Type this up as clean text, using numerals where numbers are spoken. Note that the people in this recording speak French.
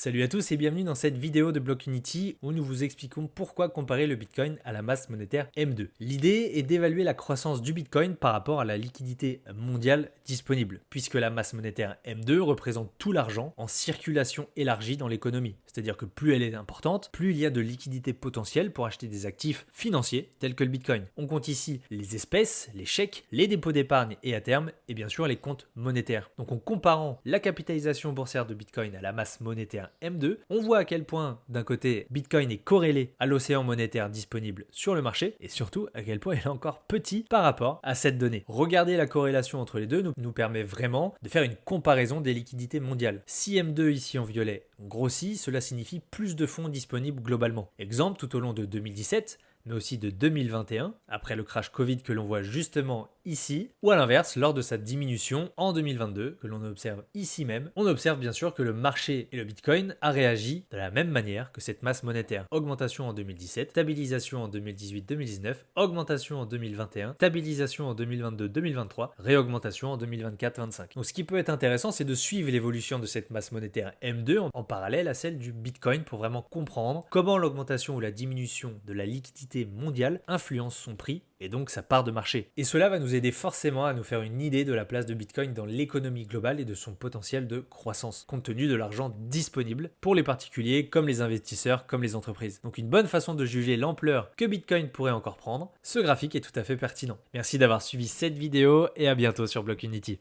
Salut à tous et bienvenue dans cette vidéo de Blockunity où nous vous expliquons pourquoi comparer le Bitcoin à la masse monétaire M2. L'idée est d'évaluer la croissance du Bitcoin par rapport à la liquidité mondiale disponible, puisque la masse monétaire M2 représente tout l'argent en circulation élargie dans l'économie. C'est-à-dire que plus elle est importante, plus il y a de liquidité potentielle pour acheter des actifs financiers tels que le Bitcoin. On compte ici les espèces, les chèques, les dépôts d'épargne et à terme, et bien sûr les comptes monétaires. Donc en comparant la capitalisation boursière de Bitcoin à la masse monétaire M2, on voit à quel point, d'un côté, Bitcoin est corrélé à l'océan monétaire disponible sur le marché, et surtout à quel point il est encore petit par rapport à cette donnée. Regarder la corrélation entre les deux nous permet vraiment de faire une comparaison des liquidités mondiales. Si M2 ici en violet grossit, cela signifie plus de fonds disponibles globalement. Exemple, tout au long de 2017, mais aussi de 2021, après le crash Covid que l'on voit justement ici, ou à l'inverse, lors de sa diminution en 2022, que l'on observe ici même, on observe bien sûr que le marché et le Bitcoin a réagi de la même manière que cette masse monétaire. Augmentation en 2017, stabilisation en 2018-2019, augmentation en 2021, stabilisation en 2022-2023, réaugmentation en 2024-25. Donc ce qui peut être intéressant, c'est de suivre l'évolution de cette masse monétaire M2 en parallèle à celle du Bitcoin pour vraiment comprendre comment l'augmentation ou la diminution de la liquidité mondiale influence son prix et donc sa part de marché. Et cela va nous aider forcément à nous faire une idée de la place de Bitcoin dans l'économie globale et de son potentiel de croissance, compte tenu de l'argent disponible pour les particuliers comme les investisseurs, comme les entreprises. Donc une bonne façon de juger l'ampleur que Bitcoin pourrait encore prendre, ce graphique est tout à fait pertinent. Merci d'avoir suivi cette vidéo et à bientôt sur Blockunity.